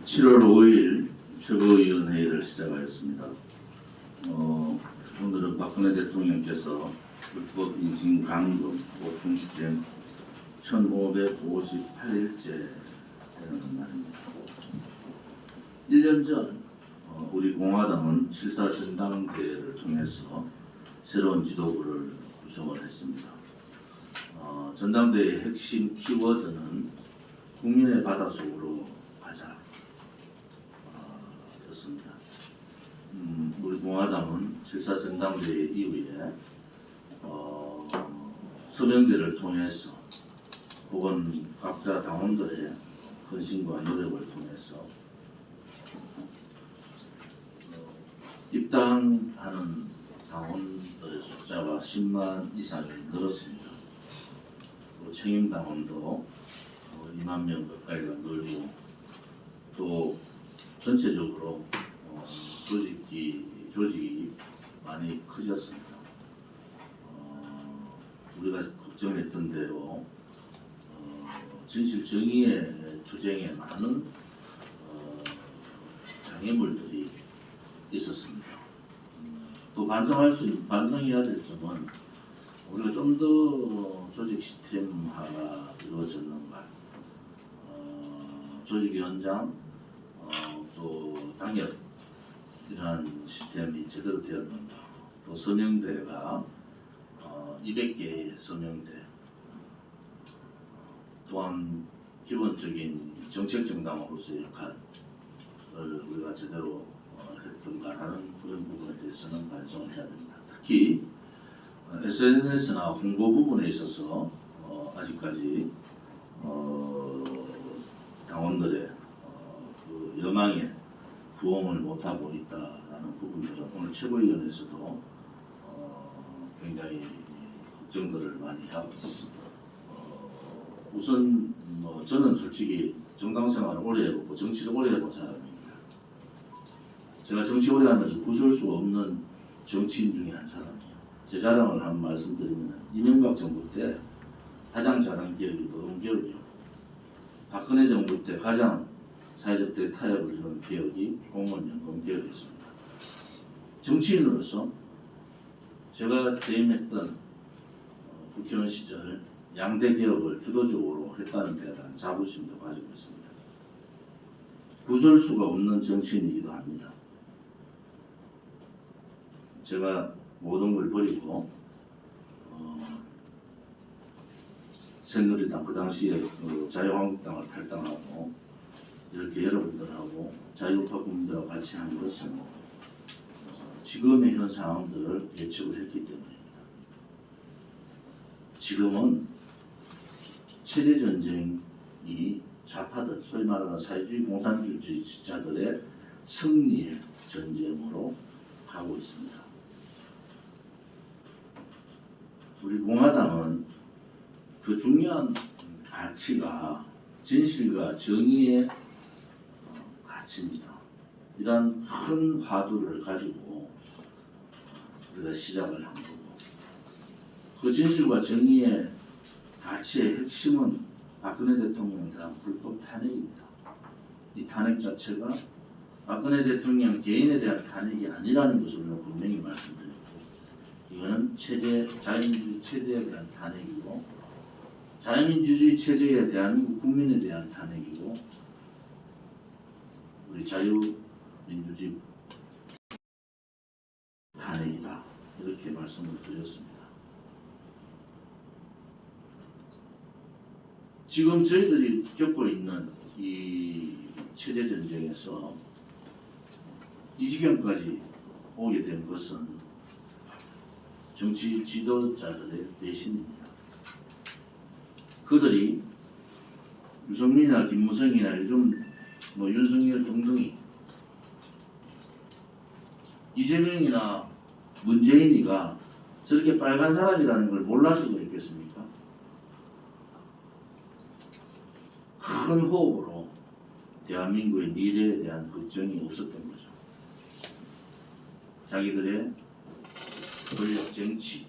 7월 5일 최고위원회의를 시작하였습니다. 오늘은 박근혜 대통령께서 불법 인신 감금, 보충시행 1558일째 되는 날입니다. 1년 전 우리 공화당은 7.4 전당대회를 통해서 새로운 지도부를 구성을 했습니다. 전당대회의 핵심 키워드는 국민의 바닷속으로 가자 였습니다. 우리 공화당은 7.4 전당대회 이후에 서명대를 통해서 혹은 각자 당원들의 헌신과 노력을 통해서 입당하는 당원들의 숫자가 10만 이상이 늘었습니다. 또 책임 당원도 2만 명 가까이가 늘고 또 전체적으로 조직이 많이 커졌습니다. 우리가 걱정했던 대로 진실 정의의 투쟁에 많은 장애물들이 있었습니다. 또 반성해야 될 점은 우리가 좀 더 조직 시스템화가 이루어졌는가, 조직위원장, 또 당협 이러한 시스템이 제대로 되었는가, 또 서명대가 200개의 서명대, 또한 기본적인 정책정당으로서의 역할을 우리가 제대로 했던가라는 그런 부분에 대해서는 반성을 해야 됩니다. 특히 SNS나 홍보 부분에 있어서 아직까지 당원들의 그 여망에 부응을 못하고 있다라는 부분들은 오늘 최고위원회에서도 굉장히 걱정들을 많이 하고 우선 저는 솔직히 정당 생활을 오래 해보고 정치를 오래 해본 사람입니다. 제가 정치 오래 하면서 부수할 수 없는 정치인 중에 한 사람이에요. 제 자랑을 한번 말씀드리면 이명박 정부 때 가장 잘한 기억이 노동개혁이요. 박근혜 정부 때 가장 사회적 대타협을 이룬 개혁이 공무원연금 개혁이었습니다. 정치인으로서 제가 재임했던 국회의원 시절 양대 개혁을 주도적으로 했다는 데 대한 자부심도 가지고 있습니다. 부설 수가 없는 정치인이기도 합니다. 제가 모든 걸 버리고 새누리당 그 당시에 자유한국당을 탈당하고 이렇게 여러분들하고 자유우파 국민들하고 같이 한 것은 지금의 현 상황들을 예측을 했기 때문입니다. 지금은 체제 전쟁이 좌파들, 소위 말하는 사회주의 공산주의자들의 승리의 전쟁으로 가고 있습니다. 우리 공화당은 그 중요한 가치가 진실과 정의의 가치입니다. 이런 큰 화두를 가지고 우리가 시작을 한 거고, 그 진실과 정의의 가치의 핵심은 박근혜 대통령에 대한 불법 탄핵입니다. 이 탄핵 자체가 박근혜 대통령 개인에 대한 탄핵이 아니라는 것을 우리가 분명히 말씀드렸고, 이거는 자유민주주의 체제에 대한 탄핵이고, 자유민주주의 체제에 대한민국 국민에 대한 탄핵이고, 우리 자유민주주의 탄핵이다, 이렇게 말씀을 드렸습니다. 지금 저희들이 겪고 있는 이 체제 전쟁에서 이 지경까지 오게 된 것은 정치 지도자들의 배신입니다. 그들이 유승민이나 김무성이나 요즘 윤석열 등등이 이재명이나 문재인이가 저렇게 빨간 사람이라는 걸 몰랐을 수 있겠습니까? 큰 호흡으로 대한민국의 미래에 대한 걱정이 없었던 거죠. 자기들의 권력 정치,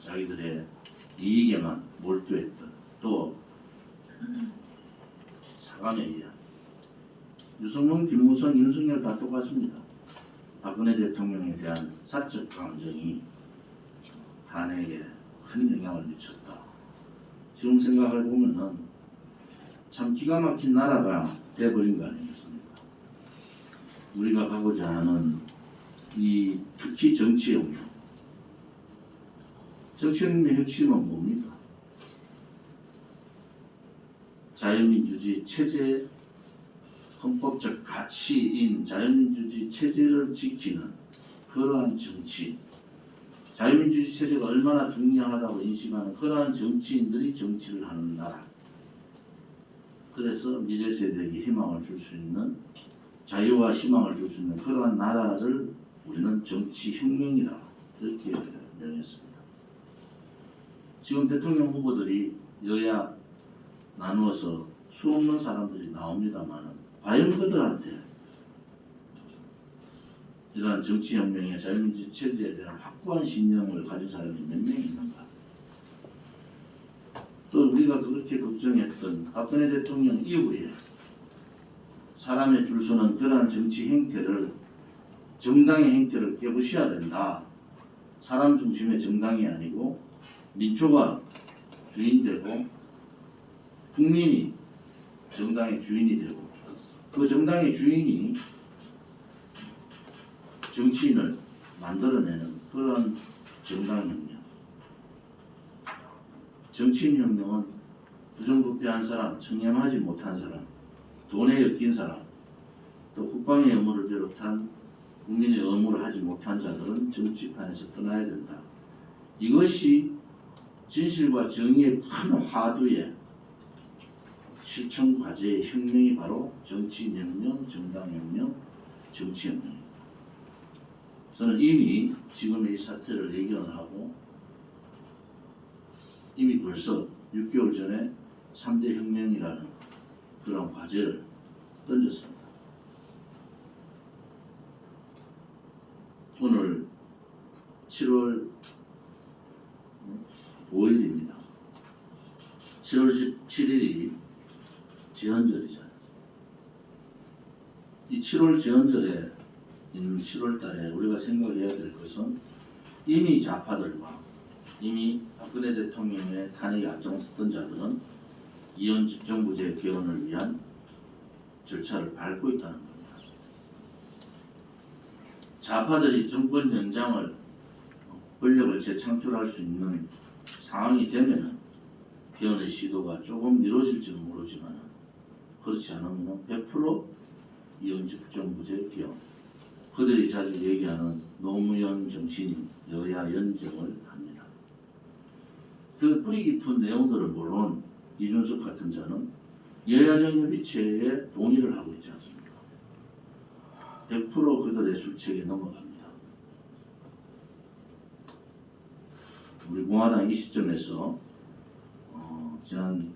자기들의 이익에만 몰두했던, 또 사감에 의한 유승민, 김무성, 윤석열 다 똑같습니다. 박근혜 대통령에 대한 사적 감정이 탄핵에 큰 영향을 미쳤다. 지금 생각을 보면은 참 기가 막힌 나라가 돼버린 거 아니겠습니까? 우리가 가고자 하는 이 특히 정치혁명. 정치혁명의 핵심은 뭡니까? 자유민주주의 체제, 헌법적 가치인 자유민주주의 체제를 지키는 그러한 정치, 자유민주주의 체제가 얼마나 중요하다고 인식하는 그러한 정치인들이 정치를 하는 나라. 그래서 미래 세대에게 희망을 줄 수 있는, 자유와 희망을 줄 수 있는 그러한 나라를 우리는 정치혁명이다, 이렇게 명했습니다. 지금 대통령 후보들이 여야 나누어서 수없는 사람들이 나옵니다만 과연 그들한테 이러한 정치혁명의 자유민주주의 체제에 대한 확고한 신념을 가진 사람이 몇 명 있는가? 또 우리가 그렇게 걱정했던 박근혜 대통령 이후에 사람의 줄 서는 그러한 정치 행태를, 정당의 행태를 깨부셔야 된다. 사람 중심의 정당이 아니고 민초가 주인되고 국민이 정당의 주인이 되고 그 정당의 주인이 정치인을 만들어내는 그런 정당혁명. 정치인혁명은 부정부패한 사람, 청렴하지 못한 사람, 돈에 엮인 사람, 또 국방의 의무를 비롯한 국민의 의무를 하지 못한 자들은 정치판에서 떠나야 된다. 이것이 진실과 정의의 큰 화두의 실천 과제의 혁명이 바로 정치인혁명, 정당혁명, 정치혁명입니다. 저는 이미 지금의 이 사태를 예견을 하고 이미 벌써 6개월 전에 3대 혁명이라는 그런 과제를 던졌습니다. 오늘 7월 5일입니다. 7월 17일이 제헌절이잖아요. 이 7월 제헌절에 있는 7월 달에 우리가 생각해야 될 것은 이미 좌파들과 이미 박근혜 대통령의 탄핵에 앞장섰던 자들은 이원 집정부제 개헌을 위한 절차를 밟고 있다는 겁니다. 좌파들이 정권 연장을, 권력을 재창출할 수 있는 상황이 되면은 개헌의 시도가 조금 미뤄질지는 모르지만 그렇지 않으면 100% 이원 집정부제 개헌, 그들이 자주 얘기하는 노무현 정신인 여야 연정을 합니다. 그 뿌리 깊은 내용들을 모르는 이준석 같은 자는 여야정 협의체에 동의를 하고 있지 않습니까? 100% 그들의 술책에 넘어갑니다. 우리 공화당 이 시점에서 지난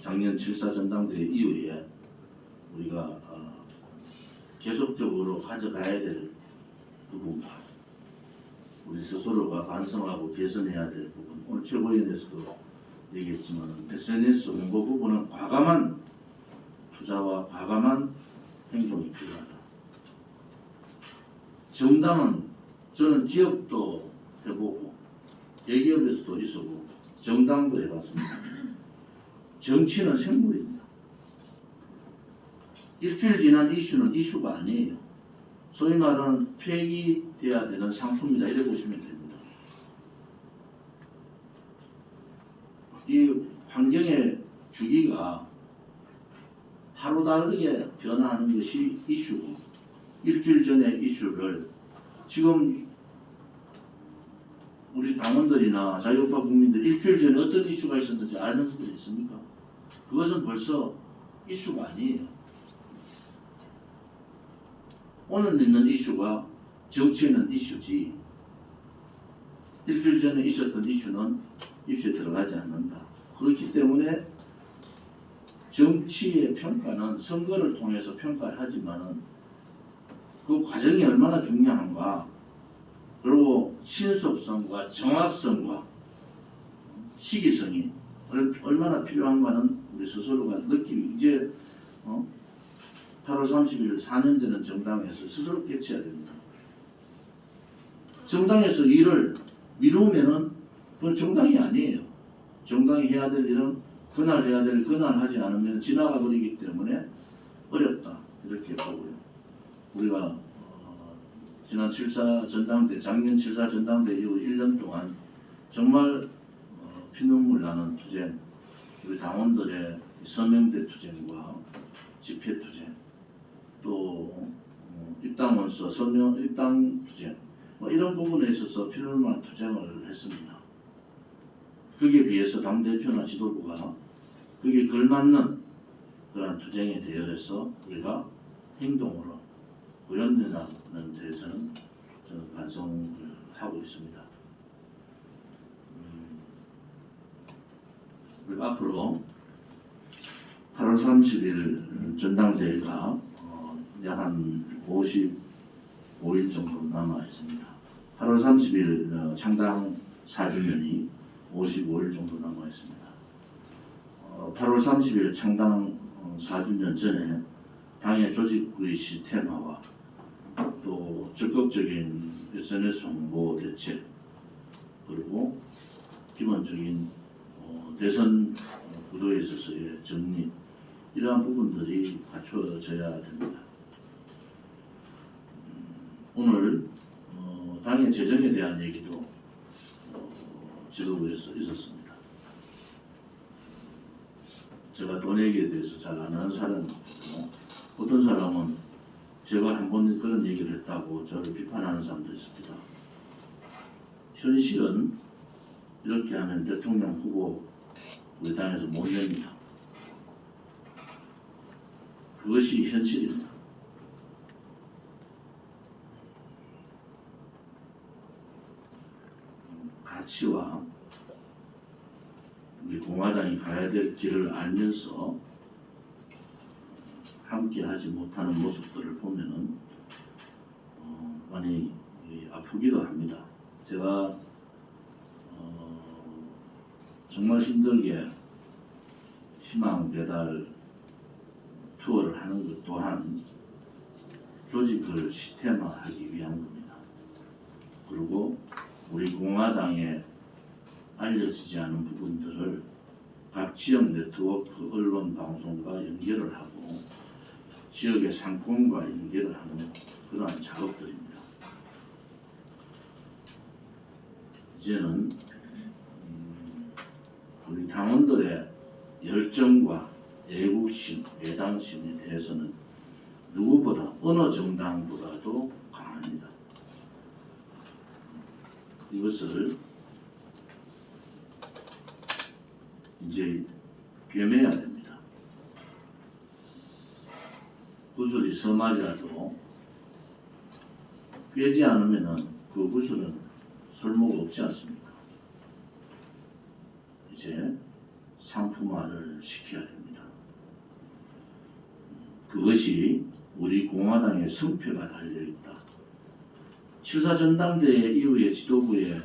작년 7.4 전당대회 이후에 우리가 계속적으로 가져가야 될 부분과 우리 스스로가 반성하고 개선해야 될 부분, 오늘 최고위원회에서도 얘기했지만 SNS 홍보 부분은 과감한 투자와 과감한 행동이 필요하다. 정당은 저는 기업도 해보고 대기업에서도 있어보고 정당도 해봤습니다. 정치는 생물입니다. 일주일 지난 이슈는 이슈가 아니에요. 소위 말하는 폐기돼야 되는 상품이다, 이래 보시면 됩니다. 이 환경의 주기가 하루 다르게 변화하는 것이 이슈고, 일주일 전의 이슈를 지금 우리 당원들이나 자유우파 국민들 일주일 전에 어떤 이슈가 있었는지 아는 분들 있습니까? 그것은 벌써 이슈가 아니에요. 오늘 있는 이슈가 정치에는 이슈지, 일주일 전에 있었던 이슈는 이슈에 들어가지 않는다. 그렇기 때문에 정치의 평가는 선거를 통해서 평가를 하지만은 그 과정이 얼마나 중요한가, 그리고 신속성과 정확성과 시기성이 얼마나 필요한가는 우리 스스로가 느끼고, 이제 8월 30일 4년 되는 정당에서 스스로 개최해야 됩니다. 정당에서 일을 미루면은 그건 정당이 아니에요. 정당이 해야 될 일은 그날 해야 될 그날 하지 않으면 지나가 버리기 때문에 어렵다 이렇게 보고요. 우리가 지난 7.4 전당대 작년 7.4 전당대 이후 1년 동안 정말 피눈물 나는 투쟁, 우리 당원들의 서명대 투쟁과 집회 투쟁, 또 입당원서 서명 입당 투쟁 이런 부분에 있어서 피눈물 나는 투쟁을 했습니다. 거기에 비해서 당대표나 지도부가 거기에 걸맞는 그러한 투쟁에 대열해서 우리가 행동으로 보였느냐는 대해서는 저는 반성을 하고 있습니다. 그리고 앞으로 8월 30일 전당대회가 약 한 55일 정도 남아 있습니다. 8월 30일 창당 4주년이 55일 정도 남아 있습니다. 8월 30일 창당 4주년 전에 당의 조직의 시스템화와 또 적극적인 SNS 홍보 대책 그리고 기본적인 대선 구도에 있어서의 정리 이러한 부분들이 갖추어져야 됩니다. 오늘 당의 재정에 대한 얘기도 지도부에서 있었습니다. 제가 돈 얘기에 대해서 잘 안 하는 사람이고 어떤 사람은 제가 한 번 그런 얘기를 했다고 저를 비판하는 사람도 있습니다. 현실은 이렇게 하면 대통령 후보 우리 당에서 못 냅니다. 그것이 현실입니다. 가치와 우리 공화당이 가야 될 길을 알면서 함께 하지 못하는 모습들을 보면은 많이 아프기도 합니다. 제가 정말 힘들게 희망 배달 투어를 하는 것 또한 조직을 시스템화하기 위한 겁니다. 그리고 우리 공화당에 알려지지 않은 부분들을 각 지역 네트워크 언론 방송과 연결을 하고 지역의 상권과 연결을 하는 그러한 작업들입니다. 이제는 우리 당원들의 열정과 애국심, 애당심에 대해서는 누구보다 어느 정당보다도 강합니다. 이것을 이제 겸해야 됩니다. 구슬이 서말이라도 꿰지 않으면은 그 구슬은 쓸모가 없지 않습니까? 이제 상품화를 시켜야 됩니다. 그것이 우리 공화당의 성패가 달려있다. 7.4 전당대회 이후의 지도부의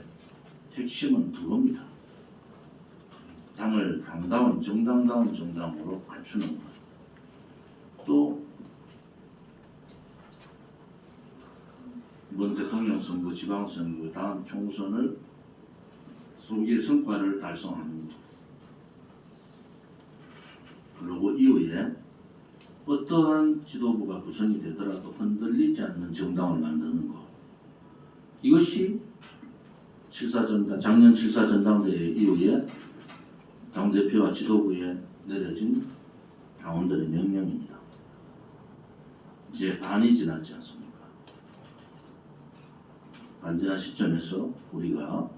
핵심은 그겁니다. 당을 당다운 정당다운 정당으로 갖추는 것. 또 이번 대통령 선거, 지방선거, 다음 총선을 속의 성과를 달성하는 것. 그리고 이후에 어떠한 지도부가 구성이 되더라도 흔들리지 않는 정당을 만드는 것. 이것이 7.4 전당, 작년 7.4 전당대회 이후에 당대표와 지도부에 내려진 당원들의 명령입니다. 이제 반이 지났지 않습니까? 반지난 시점에서 우리가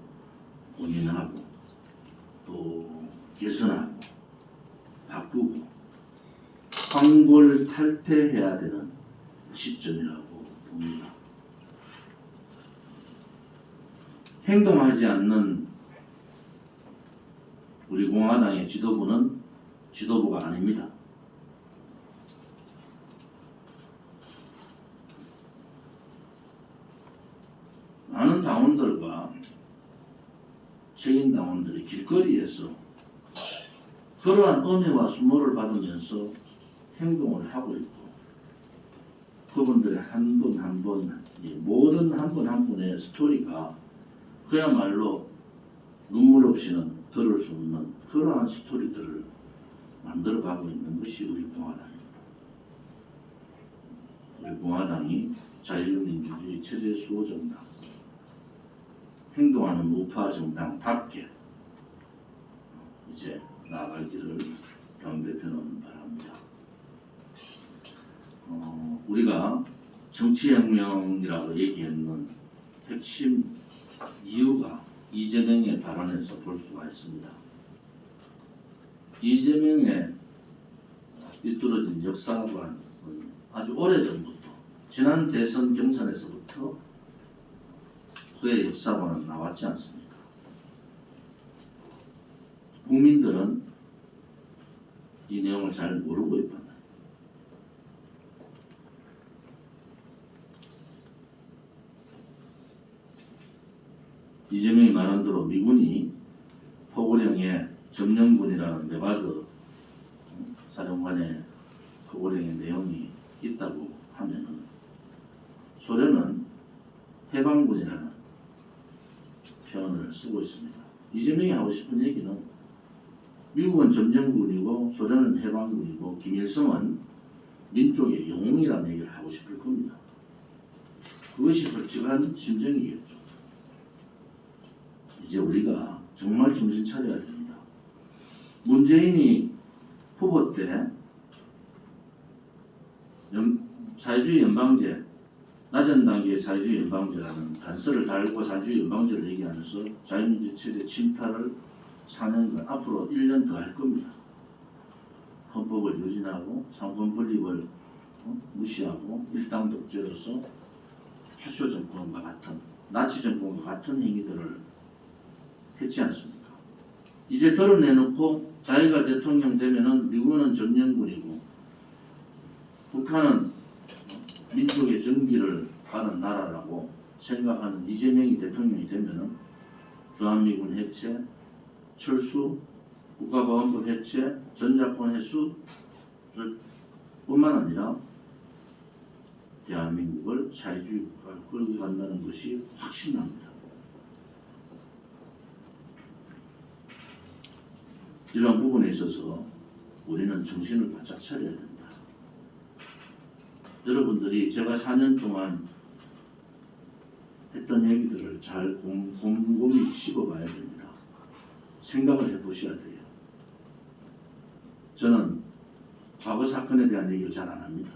고민하고 또 개선하고 바꾸고 황골탈퇴해야 되는 시점이라고 봅니다. 행동하지 않는 우리 공화당의 지도부는 지도부가 아닙니다. 많은 당원들과 책임 당원들이 길거리에서 그러한 은혜와 수모를 받으면서 행동을 하고 있고 그분들의 한 분 한 분, 모든 한 분 한 분의 스토리가 그야말로 눈물 없이는 들을 수 없는 그러한 스토리들을 만들어가고 있는 것이 우리 공화당입니다. 우리 공화당이 자유민주주의 체제 수호 정당, 행동하는 우파 정당답게 이제 나아가기를 당대표는 바랍니다. 우리가 정치혁명이라고 얘기했는 핵심 이유가 이재명의 발언에서 볼 수가 있습니다. 이재명의 삐뚤어진 역사관은 아주 오래전부터 지난 대선 경선에서부터 그의 역사관은 나왔지 않습니까? 국민들은 이 내용을 잘 모르고 있다. 이재명이 말한 대로 미군이 포고령에 점령군이라는 메가드 사령관의 포고령의 내용이 있다고 하면은 소련은 해방군이라는 표현을 쓰고 있습니다. 이재명이 하고 싶은 얘기는 미국은 점령군이고 소련은 해방군이고 김일성은 민족의 영웅이라는 얘기를 하고 싶을 겁니다. 그것이 솔직한 심정이겠죠. 이제 우리가 정말 정신 차려야 됩니다. 문재인이 후보 때 사회주의 연방제, 낮은 단계의 사회주의 연방제라는 단서를 달고 사회주의 연방제를 얘기하면서 자유민주 체제 침탈을 4년간 앞으로 1년 더 할 겁니다. 헌법을 유린하고 상권 분립을 무시하고 일당 독재로서 해쇼 정권과 같은 나치 정권과 같은 행위들을 했지 않습니까? 이제 드러내놓고 자기가 대통령 되면은 미국은 점령군이고 북한은 민족의 정기를 받은 나라라고 생각하는 이재명이 대통령이 되면은 주한미군 해체, 철수, 국가보안법 해체, 전자권 해수를 뿐만 아니라 대한민국을 사회주의 국가로 끌고 간다는 것이 확신납니다. 이러한 부분에 있어서 우리는 정신을 바짝 차려야 된다. 여러분들이 제가 4년 동안 했던 얘기들을 잘 곰곰이 씹어봐야 됩니다. 생각을 해보셔야 돼요. 저는 과거 사건에 대한 얘기를 잘 안 합니다.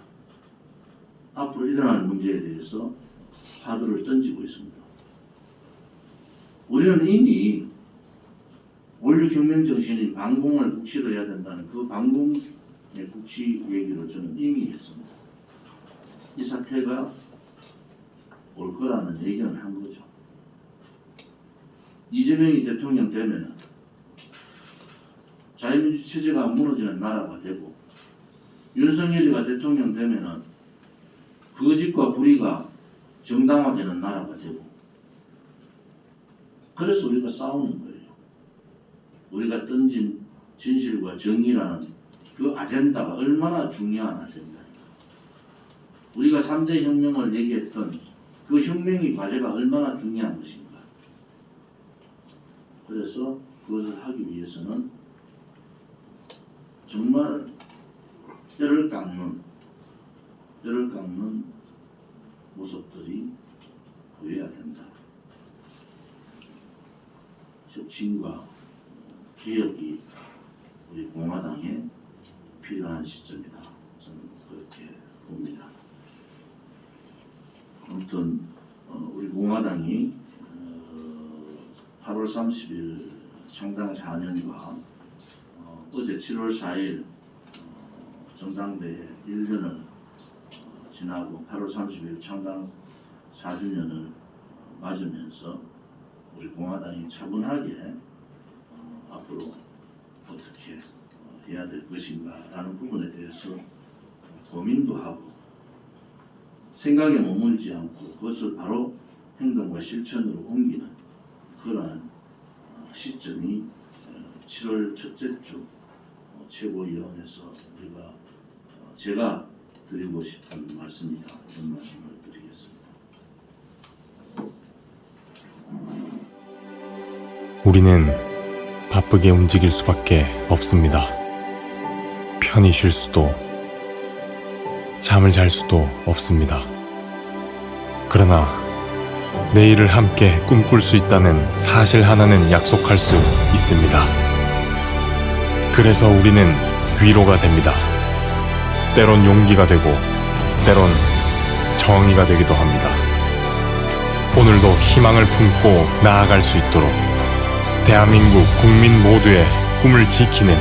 앞으로 일어날 문제에 대해서 화두를 던지고 있습니다. 우리는 이미 원류혁명 정신인 반공을 국시로 해야 된다는 그 반공의 국시 얘기를 저는 이미 했습니다. 이 사태가 올 거라는 예견을 한 거죠. 이재명이 대통령 되면은 자유민주 체제가 무너지는 나라가 되고 윤석열이가 대통령 되면은 거짓과 불의가 정당화되는 나라가 되고 그래서 우리가 싸우는 거예요. 우리가 던진 진실과 정의라는 그 아젠다가 얼마나 중요한 아젠다인가. 우리가 3대 혁명을 얘기했던 그 혁명의 과제가 얼마나 중요한 것인가. 그래서 그것을 하기 위해서는 정말 뼈를 깎는 모습들이 보여야 된다. 혁신과 개혁이 우리 공화당에 필요한 시점이다. 저는 그렇게 봅니다. 아무튼 우리 공화당이 8월 30일 창당 4년과 어제 7월 4일 정당대회 1년을 지나고 8월 30일 창당 4주년을 맞으면서 우리 공화당이 차분하게 앞으로 어떻게 해야 될 것인가 라는 부분에 대해서 고민도 하고 생각에 머물지 않고 그것을 바로 행동과 실천으로 옮기는 그러한 시점이 7월 첫째 주 최고위원회에서 우리가 제가 드리고 싶은 말씀이다. 이런 말씀을 드리겠습니다. 우리는 바쁘게 움직일 수밖에 없습니다. 편히 쉴 수도, 잠을 잘 수도 없습니다. 그러나 내일을 함께 꿈꿀 수 있다는 사실 하나는 약속할 수 있습니다. 그래서 우리는 위로가 됩니다. 때론 용기가 되고, 때론 정의가 되기도 합니다. 오늘도 희망을 품고 나아갈 수 있도록 대한민국 국민 모두의 꿈을 지키는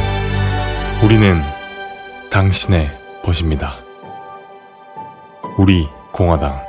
우리는 당신의 벗입니다. 우리 공화당